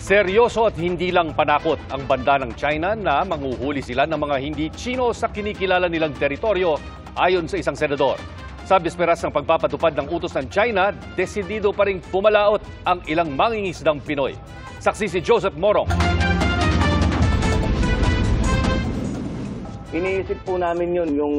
Seryoso at hindi lang panakot ang banda ng China na manghuhuli sila ng mga hindi Chino sa kinikilala nilang teritoryo ayon sa isang senador. Sa bisperas ng pagpapatupad ng utos ng China, desidido pa ring pumalaot ang ilang mangingisdang Pinoy. Saksi si Joseph Morong. Iniisip po namin yun, yung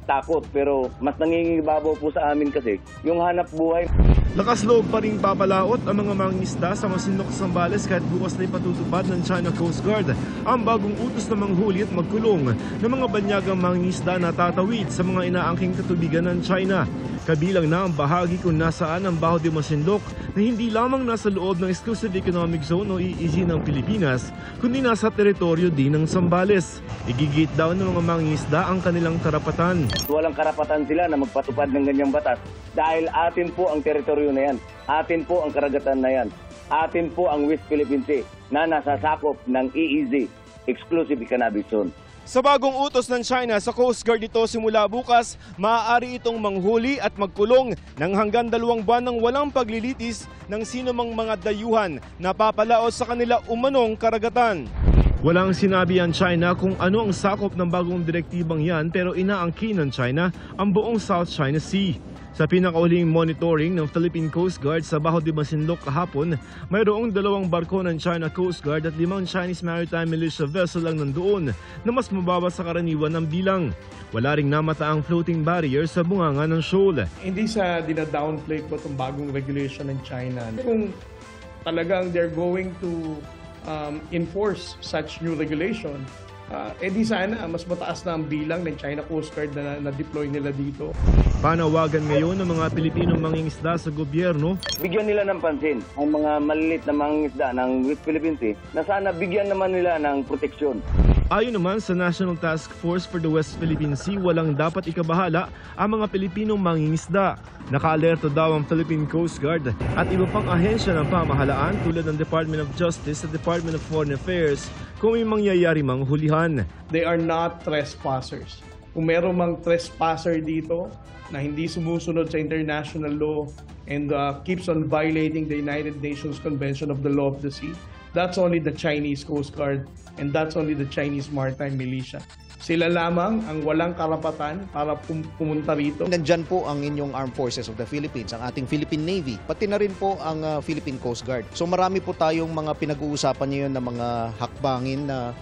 takot, pero mas nangingibabaw po sa amin kasi yung hanap buhay. Lakas loob pa rin papalaot ang mga mangingisda sa Masinloc, Zambales kahit bukas na ipatutupad ng China Coast Guard ang bagong utos na manghuli at magkulong ng mga banyagang mangingisda na tatawid sa mga inaangking katubigan ng China. Kabilang na ang bahagi kung nasaan ang Baho de Masinloc na hindi lamang nasa loob ng Exclusive Economic Zone o EEZ ng Pilipinas, kundi nasa teritoryo din ng Zambales. Igigit daw ng mga mangingisda ang kanilang karapatan. Walang karapatan sila na magpatupad ng ganyang batas dahil atin po ang teritoryo na yan, atin po ang karagatan na yan, atin po ang West Philippine Sea na nasasakop ng EEZ, Exclusive Economic Zone. Sa bagong utos ng China sa Coast Guard ito simula bukas, maaari itong manghuli at magkulong ng hanggang 2 buwan ng walang paglilitis ng sinumang mga dayuhan na papalaot sa kanila umanong karagatan. Walang sinabi ang China kung ano ang sakop ng bagong direktibang yan pero inaangkin ng China ang buong South China Sea. Sa pinakauling monitoring ng Philippine Coast Guard sa Baho de Masinloc kahapon, mayroong 2 barko ng China Coast Guard at 5 Chinese Maritime Militia vessel lang nandoon na mas mababa sa karaniwan ng bilang. Wala ring namataang floating barrier sa bunganga ng shoal. Hindi sa dina-downplay ko itong bagong regulation ng China. Kung talagang they're going to enforce such new regulation, di sana mas mataas na ang bilang ng China Coast Guard na deploy nila dito. Panawagan ngayon ng mga Pilipinong mangingisda sa gobyerno. Bigyan nila ng pansin ang mga malilit na mangingisda ng West Philippine Sea na sana bigyan naman nila ng proteksyon. Ayon naman sa National Task Force for the West Philippine Sea, walang dapat ikabahala ang mga Pilipinong mangingisda. Nakaalerto daw ang Philippine Coast Guard at iba pang ahensya ng pamahalaan tulad ng Department of Justice at Department of Foreign Affairs kung may mangyayari mang hulihan. They are not trespassers. Kung meron mang trespasser dito na hindi sumusunod sa international law and keeps on violating the United Nations Convention of the Law of the Sea, that's only the Chinese Coast Guard and that's only the Chinese Maritime Militia. Sila lamang ang walang karapatan para pumunta rito. Nandyan po ang inyong Armed Forces of the Philippines, ang ating Philippine Navy, pati na rin po ang Philippine Coast Guard. So marami po tayong mga pinag-uusapan ngayon na mga hakbangin na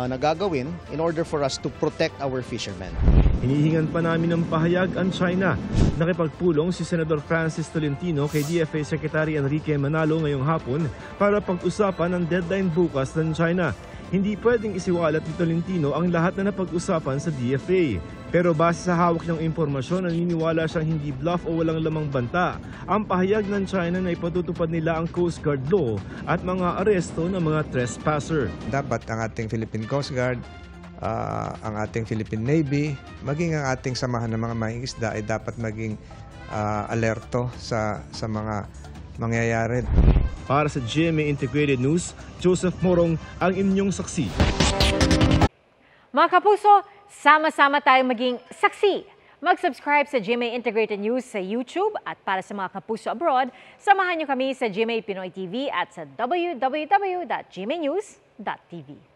nagagawin in order for us to protect our fishermen. Hinihingan pa namin ng pahayag ang China. Nakipagpulong si Senador Francis Tolentino kay DFA Secretary Enrique Manalo ngayong hapon para pag-usapan ang deadline bukas ng China. Hindi pwedeng isiwalat ni Tolentino ang lahat na napag-usapan sa DFA. Pero base sa hawak ng impormasyon, naniniwala siyang hindi bluff o walang lamang banta ang pahayag ng China na ipatutupad nila ang Coast Guard Law at mga aresto ng mga trespasser. Dapat ang ating Philippine Coast Guard, ang ating Philippine Navy, maging ang ating samahan ng mga mangingisda ay dapat maging alerto sa mga mangyayari. Para sa GMA Integrated News, Joseph Morong ang inyong saksi. Mga kapuso, sama-sama tayong maging saksi. Mag-subscribe sa GMA Integrated News sa YouTube at para sa mga kapuso abroad, samahan niyo kami sa GMA Pinoy TV at sa www.gmanews.tv.